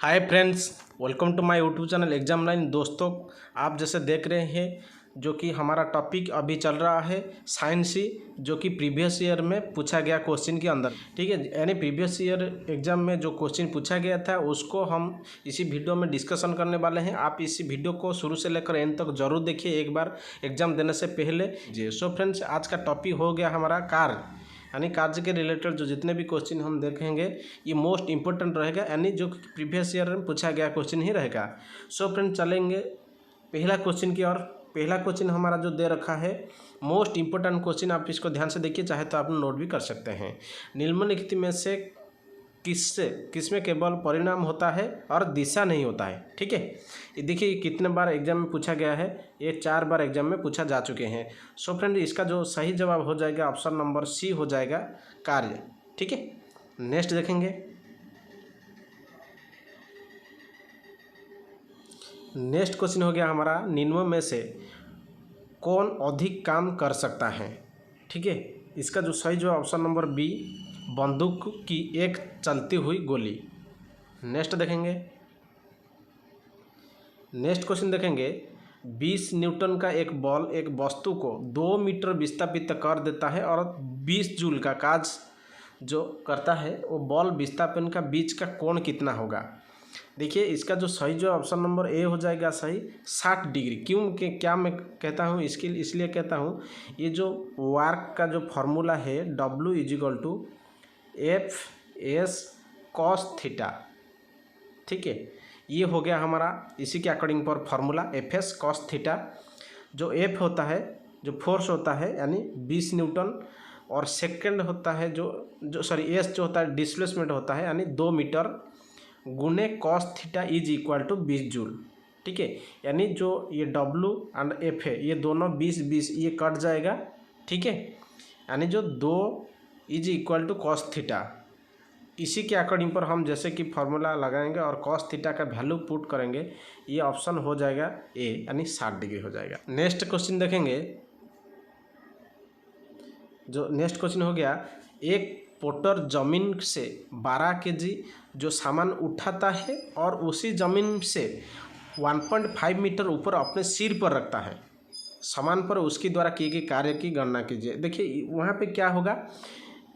Hi friends, welcome to my YouTube channel exam line. दोस्तों, आप जैसे देख रहे हैं जो कि हमारा टॉपिक अभी चल रहा है साइंस ही, जो कि प्रीवियस ईयर में पूछा गया क्वेश्चन के अंदर। ठीक है, यानी प्रीवियस ईयर एग्जाम में जो क्वेश्चन पूछा गया था उसको हम इसी वीडियो में डिस्कशन करने वाले हैं। आप इसी वीडियो को शुरू से लेकर एंड तक जरूर देखिए एक बार एग्जाम देने से पहले जी। सो फ्रेंड्स, आज का टॉपिक हो गया हमारा कार, यानी कार्य के रिलेटेड जो जितने भी क्वेश्चन हम देखेंगे ये मोस्ट इंपॉर्टेंट रहेगा, यानी जो प्रीवियस ईयर में पूछा गया क्वेश्चन ही रहेगा। सो फ्रेंड, चलेंगे पहला क्वेश्चन की ओर। पहला क्वेश्चन हमारा जो दे रखा है मोस्ट इंपॉर्टेंट क्वेश्चन, आप इसको ध्यान से देखिए, चाहे तो आप नोट भी कर सकते हैं। निम्नलिखित में से किसमें केवल परिणाम होता है और दिशा नहीं होता है। ठीक है, ये देखिए कितने बार एग्जाम में पूछा गया है, ये 4 बार एग्जाम में पूछा जा चुके हैं। सो फ्रेंड, इसका जो सही जवाब हो जाएगा ऑप्शन नंबर सी हो जाएगा, कार्य। ठीक है, नेक्स्ट देखेंगे। नेक्स्ट क्वेश्चन हो गया हमारा, निम्न में से कौन अधिक काम कर सकता है। ठीक है, इसका जो सही जवाब ऑप्शन नंबर बी, बंदूक की एक चलती हुई गोली। नेक्स्ट देखेंगे। नेक्स्ट क्वेश्चन देखेंगे, 20 न्यूटन का एक बॉल एक वस्तु को 2 मीटर विस्थापित कर देता है और 20 जूल का कार्य जो करता है वो बॉल विस्थापन का बीच का कोण कितना होगा। देखिए, इसका जो सही जो ऑप्शन नंबर ए हो जाएगा सही, 60 डिग्री। क्यों कि क्या मैं कहता हूँ इसके इसलिए कहता हूँ, ये जो वार्क का जो फॉर्मूला है W = F/s cos थीटा। ठीक है, ये हो गया हमारा इसी के अकॉर्डिंग पर फॉर्मूला F/s cos थीटा। जो F होता है, जो फोर्स होता है यानी 20 न्यूटन, और सेकंड होता है जो सॉरी S जो होता है डिस्प्लेसमेंट होता है यानी 2 मीटर गुने cos थीटा = 20 जूल। ठीक है, यानी जो ये W एंड F है ये दोनों 20-20 ये कट जाएगा। ठीक है, यानी जो 2 = cos थीटा, इसी के अकॉर्डिंग पर हम जैसे कि फार्मूला लगाएंगे और cos थीटा का वैल्यू पुट करेंगे, ये ऑप्शन हो जाएगा ए, यानी 60 डिग्री हो जाएगा। नेक्स्ट क्वेश्चन देखेंगे। जो नेक्स्ट क्वेश्चन हो गया, एक पोर्टर जमीन से 12 kg जो सामान उठाता है और उसी जमीन से 1.5 मीटर ऊपर अपने सिर पर रखता है, सामान पर उसके द्वारा किए गए कार्य की गणना कीजिए। देखिए वहाँ पे क्या होगा,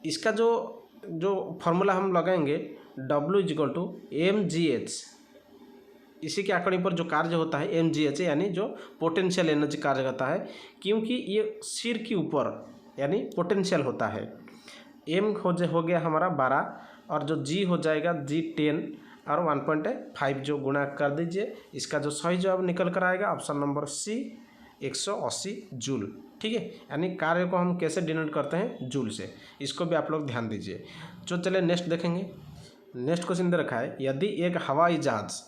इसका जो फॉर्मूला हम लगाएंगे W = mgh, इसी के अकॉर्डिंग पर जो कार्य होता है mgh, यानी जो पोटेंशियल एनर्जी कार्य करता है, क्योंकि ये सिर के ऊपर यानी पोटेंशियल होता है। m हो गया हमारा 12 और जो g हो जाएगा g 10 और 1.5 जो गुणा कर दीजिए, इसका जो सही जवाब निकल कर आएगा ऑप्शन नंबर सी, 180 जूल। ठीक है, यानी कार्य को हम कैसे डिनोट करते हैं, जूल से, इसको भी आप लोग ध्यान दीजिए। जो चले नेक्स्ट देखेंगे। नेक्स्ट क्वेश्चन दे रखा है, यदि एक हवाई जहाज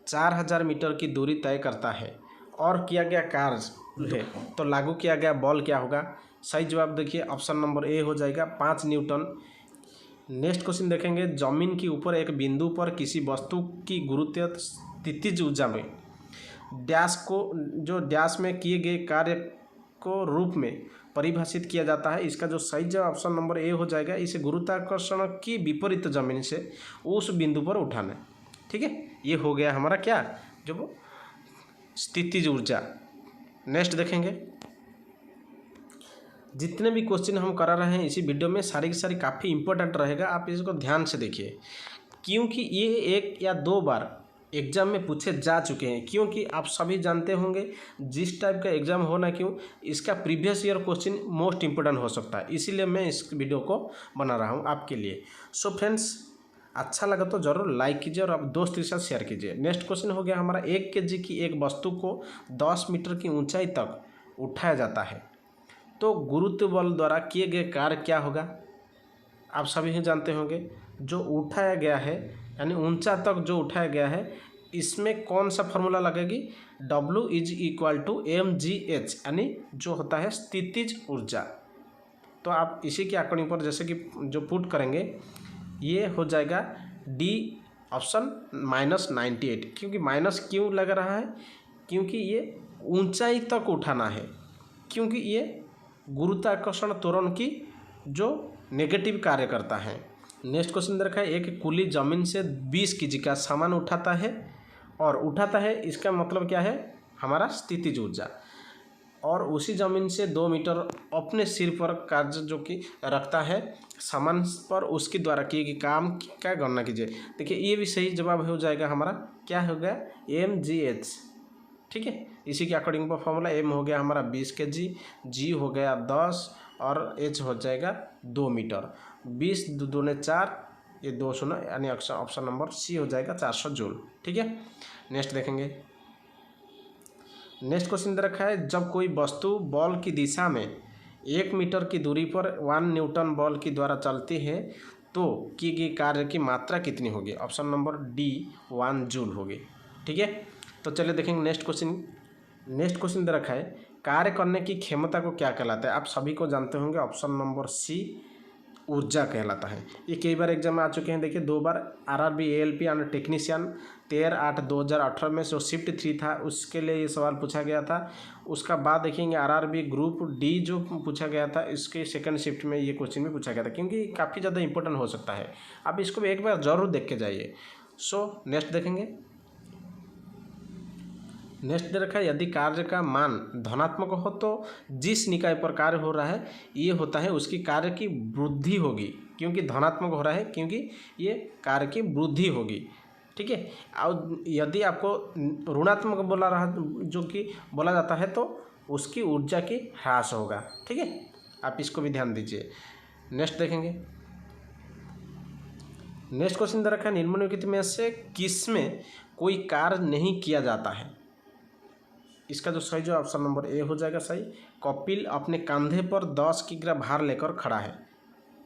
4000 मीटर की दूरी तय करता है और किया गया कार्य है तो लागू किया गया बल क्या होगा। सही जवाब देखिए ऑप्शन नंबर ए हो जाएगा, 5 न्यूटन। नेक्स्ट क्वेश्चन देखेंगे, जमीन के ऊपर एक बिंदु पर किसी वस्तु की गुरुत्वाकर्षण ऊर्जा में डैश में किए गए कार्य को रूप में परिभाषित किया जाता है। इसका जो सही जवाब ऑप्शन नंबर ए हो जाएगा, इसे गुरुत्वाकर्षण की विपरीत जमीन से उस बिंदु पर उठाना। ठीक है, ये हो गया हमारा क्या, जो स्थितिज ऊर्जा। नेक्स्ट देखेंगे। जितने भी क्वेश्चन हम करा रहे हैं इसी वीडियो में सारी की सारी काफ़ी इंपॉर्टेंट रहेगा, आप इसको ध्यान से देखिए, क्योंकि ये 1 या 2 बार एग्ज़ाम में पूछे जा चुके हैं। क्योंकि आप सभी जानते होंगे जिस टाइप का एग्ज़ाम हो ना क्यों, इसका previous year question most important हो सकता है, इसीलिए मैं इस वीडियो को बना रहा हूँ आपके लिए। सो फ्रेंड्स, अच्छा लगा तो ज़रूर लाइक कीजिए और आप दोस्त के साथ शेयर कीजिए। नेक्स्ट क्वेश्चन हो गया हमारा, 1 kg की एक वस्तु को 10 मीटर की ऊंचाई तक उठाया जाता है तो गुरुत्व बल द्वारा किए गए कार्य क्या होगा। आप सभी ही जानते होंगे, जो उठाया गया है यानी ऊंचा तक जो उठाया गया है, इसमें कौन सा फॉर्मूला लगेगी, W = mgh, यानी जो होता है स्थितिज ऊर्जा। तो आप इसी के अकॉर्डिंग पर जैसे कि जो पुट करेंगे, ये हो जाएगा डी ऑप्शन -98। क्योंकि माइनस क्यों लग रहा है, क्योंकि ये ऊंचाई तक उठाना है, क्योंकि ये गुरुत्वाकर्षण त्वरण की जो नेगेटिव कार्य करता है। नेक्स्ट क्वेश्चन दे रखा है एक कुली जमीन से 20 केजी का सामान उठाता है और उठाता है, इसका मतलब क्या है, हमारा स्थितिज ऊर्जा, और उसी ज़मीन से 2 मीटर अपने सिर पर कार्य जो कि रखता है सामान पर, उसके द्वारा किए गए काम का गणना कीजिए। देखिए ये भी सही जवाब हो जाएगा हमारा, क्या हो गया, mgh। ठीक है, इसी के अकॉर्डिंग पर फॉर्मूला, m हो गया हमारा 20 kg, g हो गया 10 और h हो जाएगा 2 मीटर। 20 दूने 4, ये 2 शून्य, यानी ऑप्शन नंबर सी हो जाएगा 400 जूल। ठीक है, नेक्स्ट देखेंगे। नेक्स्ट क्वेश्चन दे रखा है जब कोई वस्तु बॉल की दिशा में 1 मीटर की दूरी पर 1 न्यूटन बॉल के द्वारा चलती है तो की गई कार्य की मात्रा कितनी होगी? ऑप्शन नंबर डी 1 जूल होगी। ठीक है, तो चलिए देखेंगे नेक्स्ट क्वेश्चन। नेक्स्ट क्वेश्चन दे रखा है कार्य करने की क्षमता को क्या कहलाता है? आप सभी को जानते होंगे, ऑप्शन नंबर सी ऊर्जा कहलाता है। ये कई बार एग्जाम में आ चुके हैं। देखिए 2 बार आरआरबी एएलपी एंड टेक्नीशियन 13/8/2018 में जो शिफ्ट 3 था उसके लिए ये सवाल पूछा गया था। उसका बाद देखेंगे आरआरबी ग्रुप डी जो पूछा गया था, इसके सेकंड शिफ्ट में ये क्वेश्चन भी पूछा गया था, क्योंकि काफ़ी ज़्यादा इंपॉर्टेंट हो सकता है। आप इसको भी एक बार ज़रूर देख के जाइए। सो नेक्स्ट देखेंगे। नेक्स्ट दे रखा है यदि कार्य का मान धनात्मक हो तो जिस निकाय पर कार्य हो रहा है ये होता है उसकी कार्य की वृद्धि होगी, क्योंकि धनात्मक हो रहा है, क्योंकि ये कार्य की वृद्धि होगी। ठीक है, और यदि आपको ऋणात्मक बोला रहा जो कि बोला जाता है तो उसकी ऊर्जा की ह्रास होगा। ठीक है, आप इसको भी ध्यान दीजिए। नेक्स्ट देखेंगे। नेक्स्ट क्वेश्चन दे रखा है निम्नलिखित में से किसमें कोई कार्य नहीं किया जाता है? इसका जो सही जो ऑप्शन नंबर ए हो जाएगा सही। कपिल अपने कंधे पर 10 किग्रा भार लेकर खड़ा है,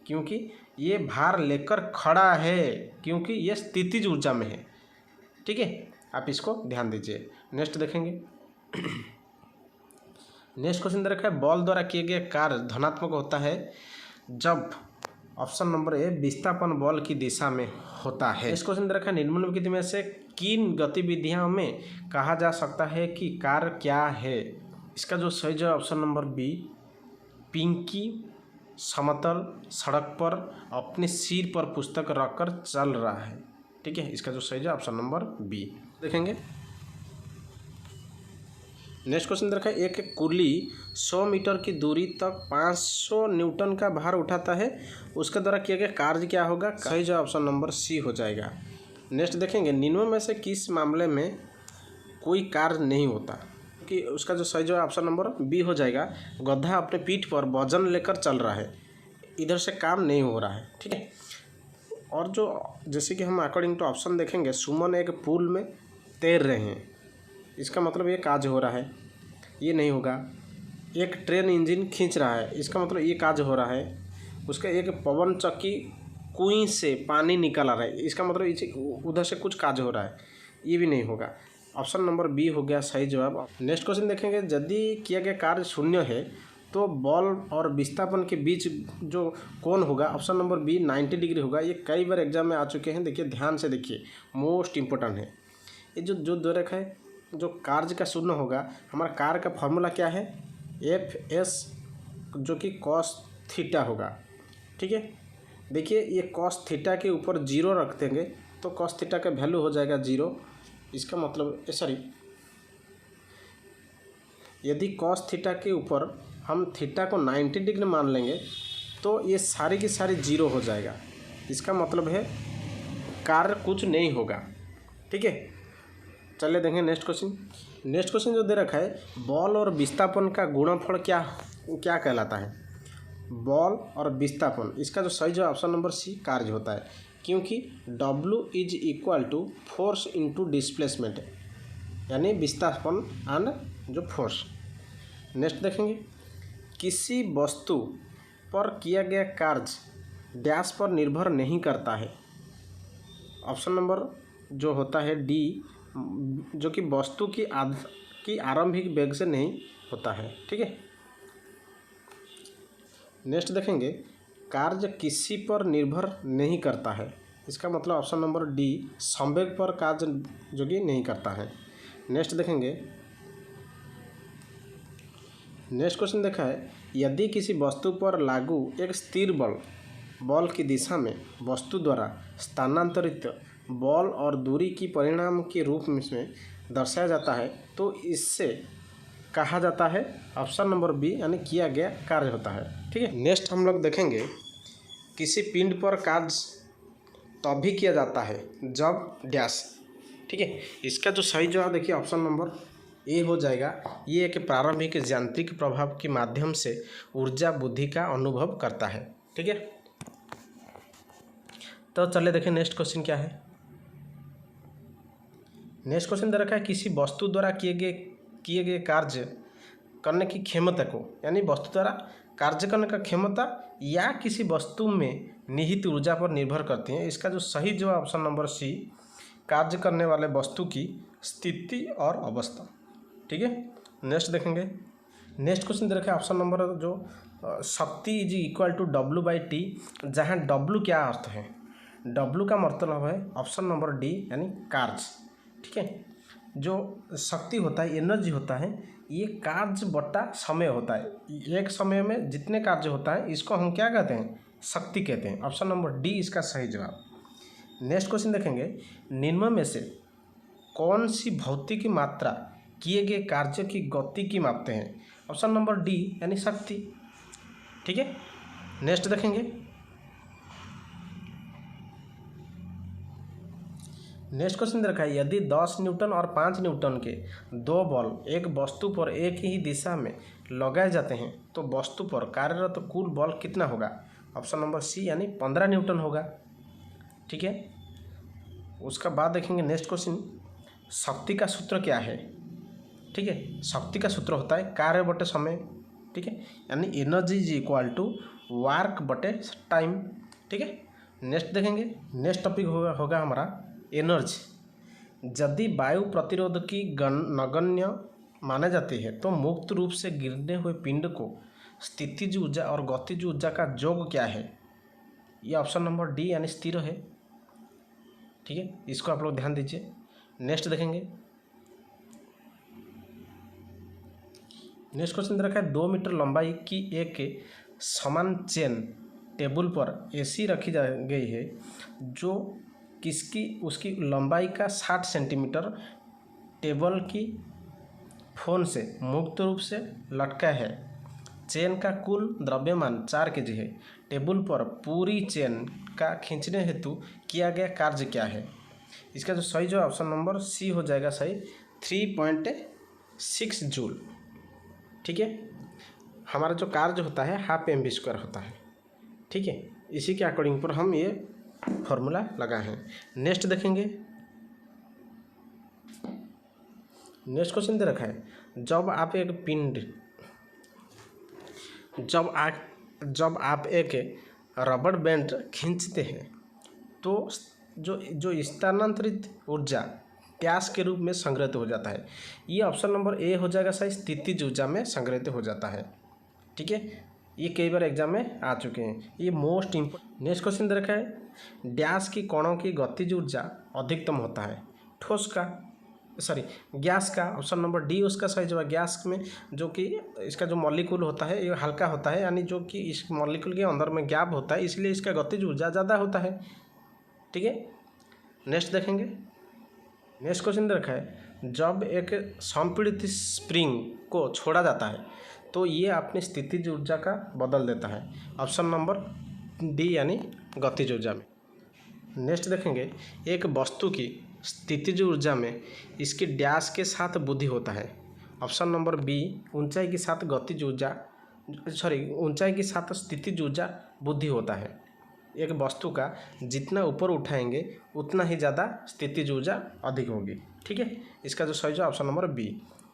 क्योंकि ये भार लेकर खड़ा है, क्योंकि ये स्थितिज ऊर्जा में है। ठीक है, आप इसको ध्यान दीजिए। नेक्स्ट देखेंगे। नेक्स्ट क्वेश्चन दे रखा है बॉल द्वारा किए गए कार्य धनात्मक होता है जब, ऑप्शन नंबर ए, विस्थापन बॉल की दिशा में होता है। इस क्वेश्चन दे रखा है निम्नलिखित में से किन गतिविधियों में कहा जा सकता है कि कार्य क्या है? इसका जो सही जवाब ऑप्शन नंबर बी, पिंकी समतल सड़क पर अपने सिर पर पुस्तक रखकर चल रहा है। ठीक है, इसका जो सही जवाब ऑप्शन नंबर बी। देखेंगे नेक्स्ट क्वेश्चन दे रखा है एक कुली 100 मीटर की दूरी तक 500 न्यूटन का भार उठाता है, उसके द्वारा किया गया कार्य क्या होगा? सही जवाब ऑप्शन नंबर सी हो जाएगा। नेक्स्ट देखेंगे निम्न में से किस मामले में कोई कार्य नहीं होता, कि उसका जो सही जवाब ऑप्शन नंबर बी हो जाएगा। गधा अपने पीठ पर वजन लेकर चल रहा है, इधर से काम नहीं हो रहा है। ठीक है, और जो जैसे कि हम अकॉर्डिंग टू ऑप्शन देखेंगे, सुमन एक पूल में तैर रहे हैं, इसका मतलब ये कार्य हो रहा है, ये नहीं होगा। एक ट्रेन इंजन खींच रहा है, इसका मतलब ये कार्य हो रहा है। उसका एक पवन चक्की कुएं से पानी निकल आ रहा है, इसका मतलब उधर से कुछ कार्य हो रहा है, ये भी नहीं होगा। ऑप्शन नंबर बी हो गया सही जवाब। नेक्स्ट क्वेश्चन देखेंगे यदि किया गया कार्य शून्य है तो बॉल और विस्थापन के बीच जो कोण होगा, ऑप्शन नंबर बी 90 डिग्री होगा। ये कई बार एग्जाम में आ चुके हैं। देखिए ध्यान से देखिए, मोस्ट इम्पोर्टेंट है ये जो दे रखा है। जो कार्य का शून्य होगा, हमारा कार्य का फॉर्मूला क्या है? एफ एस, जो कि कॉस थीटा होगा। ठीक है, देखिए ये कॉस थीटा के ऊपर 0 रख देंगे तो कॉस थीटा का वैल्यू हो जाएगा 0। इसका मतलब सॉरी, यदि कॉस थीटा के ऊपर हम थीटा को 90 डिग्री मान लेंगे तो ये सारी की सारी 0 हो जाएगा। इसका मतलब है कार्य कुछ नहीं होगा। ठीक है, चलिए देखें नेक्स्ट क्वेश्चन। नेक्स्ट क्वेश्चन जो दे रखा है बॉल और विस्थापन का गुणनफल क्या कहलाता है? बॉल और विस्थापन, इसका जो सही जवाब ऑप्शन नंबर सी कार्य होता है, क्योंकि W is equal to force into displacement, यानी विस्थापन एंड जो फोर्स। नेक्स्ट देखेंगे किसी वस्तु पर किया गया कार्य डैश पर निर्भर नहीं करता है। ऑप्शन नंबर जो होता है डी, जो कि वस्तु की आरंभिक वेग से नहीं होता है। ठीक है, नेक्स्ट देखेंगे कार्य किसी पर निर्भर नहीं करता है, इसका मतलब ऑप्शन नंबर डी संवेग पर कार्य जो कि नहीं करता है। नेक्स्ट देखेंगे। नेक्स्ट क्वेश्चन देखा है यदि किसी वस्तु पर लागू एक स्थिर बल बल की दिशा में वस्तु द्वारा स्थानांतरित बल और दूरी की परिणाम के रूप में दर्शाया जाता है तो इससे कहा जाता है ऑप्शन नंबर बी यानी किया गया कार्य होता है। ठीक है, नेक्स्ट हम लोग देखेंगे किसी पिंड पर कार्य तभी किया जाता है जब डैश। ठीक है, इसका जो सही जवाब देखिए ऑप्शन नंबर ए हो जाएगा। ये एक प्रारंभिक यांत्रिक प्रभाव के माध्यम से ऊर्जा बुद्धि का अनुभव करता है। ठीक है, तो चलिए देखें नेक्स्ट क्वेश्चन क्या है। नेक्स्ट क्वेश्चन दे रखा है किसी वस्तु द्वारा किए गए कार्य करने की क्षमता को, यानी वस्तु द्वारा कार्य करने का क्षमता या किसी वस्तु में निहित ऊर्जा पर निर्भर करती है। इसका जो सही जवाब ऑप्शन नंबर सी, कार्य करने वाले वस्तु की स्थिति और अवस्था। ठीक है, नेक्स्ट देखेंगे। नेक्स्ट क्वेश्चन दे रखा है ऑप्शन नंबर जो शक्ति इज इक्वल टू W/T, जहाँ W क्या अर्थ है, W का मतलब है ऑप्शन नंबर डी यानी कार्य। ठीक है, जो शक्ति होता है, एनर्जी होता है, ये कार्य बटा समय होता है। एक समय में जितने कार्य होता है इसको हम क्या कहते हैं, शक्ति कहते हैं। ऑप्शन नंबर डी इसका सही जवाब। नेक्स्ट क्वेश्चन देखेंगे, निम्न में से कौन सी भौतिक मात्रा किए गए कार्य की गति की मापते हैं। ऑप्शन नंबर डी यानी शक्ति। ठीक है, नेक्स्ट देखेंगे। नेक्स्ट क्वेश्चन दे रखा है यदि 10 न्यूटन और 5 न्यूटन के दो बल एक वस्तु पर एक ही दिशा में लगाए जाते हैं तो वस्तु पर कार्यरत कुल बल कितना होगा। ऑप्शन नंबर सी यानी 15 न्यूटन होगा। ठीक है, उसका बाद देखेंगे नेक्स्ट क्वेश्चन, शक्ति का सूत्र क्या है। ठीक है, शक्ति का सूत्र होता है कार्य बटे समय। ठीक है, यानी energy is equal to work बटे टाइम। ठीक है, नेक्स्ट देखेंगे। नेक्स्ट टॉपिक होगा हमारा एनर्जी। यदि वायु प्रतिरोध की नगण्य माने जाती है तो मुक्त रूप से गिरने हुए पिंड को स्थितिज ऊर्जा और गतिज ऊर्जा का योग क्या है। ये ऑप्शन नंबर डी यानी स्थिर है। ठीक है, इसको आप लोग ध्यान दीजिए। नेक्स्ट देखेंगे। नेक्स्ट क्वेश्चन दे रखा है 2 मीटर लंबाई की एक समान चेन टेबल पर ऐसी रखी गई है जो किसकी उसकी लंबाई का 60 सेंटीमीटर टेबल की फोन से मुक्त रूप से लटका है। चेन का कुल द्रव्यमान 4 kg है। टेबल पर पूरी चेन का खींचने हेतु किया गया कार्य क्या है। इसका जो सही जो ऑप्शन नंबर सी हो जाएगा सही, 3.6 जूल। ठीक है, हमारा जो कार्य होता है ½ mv² होता है। ठीक है, इसी के अकॉर्डिंग पर हम ये फॉर्मूला लगा है। नेक्स्ट देखेंगे। नेक्स्ट क्वेश्चन दे रखा है जब आप एक रबड़ बैंड खींचते हैं तो जो स्थानांतरित ऊर्जा गैस के रूप में संग्रहित हो जाता है। ये ऑप्शन नंबर ए हो जाएगा सही, स्थितिज ऊर्जा में संग्रहित हो जाता है। ठीक है, ये कई बार एग्जाम में आ चुके हैं, ये मोस्ट इम्पोर्टेंट। नेक्स्ट क्वेश्चन दे रखा है डैश की कणों की गतिज ऊर्जा अधिकतम होता है, गैस का। ऑप्शन नंबर डी उसका सही जवाब। गैस में जो कि इसका जो मॉलिक्यूल होता है ये हल्का होता है, यानी जो कि इस मॉलिक्यूल के अंदर में गैप होता है, इसलिए इसका गतिज ऊर्जा ज़्यादा होता है। ठीक है, नेक्स्ट देखेंगे। नेक्स्ट क्वेश्चन दे रखा है जब एक संपीड़ित स्प्रिंग को छोड़ा जाता है तो ये अपनी स्थितिज ऊर्जा का बदल देता है। ऑप्शन नंबर डी यानी गतिज ऊर्जा में। नेक्स्ट देखेंगे एक वस्तु की स्थितिज ऊर्जा में इसकी डैश के साथ बुद्धि होता है। ऑप्शन नंबर बी ऊंचाई के साथ ऊंचाई के साथ स्थितिज ऊर्जा बुद्धि होता है। एक वस्तु का जितना ऊपर उठाएंगे उतना ही ज़्यादा स्थितिज ऊर्जा अधिक होगी। ठीक है, इसका जो सही जवाब ऑप्शन नंबर बी।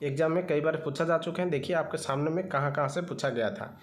एग्जाम में कई बार पूछा जा चुके हैं, देखिए आपके सामने में कहाँ से पूछा गया था।